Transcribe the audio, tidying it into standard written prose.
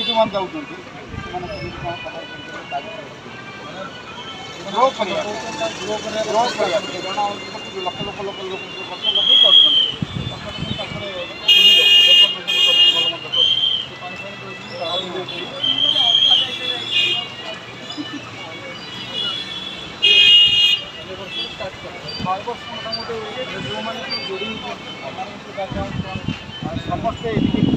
जो मान जाऊँ ग्रो करिया लक्ष लोक लोक लोक मोटामुटी जो मैंने जोड़ी समस्ते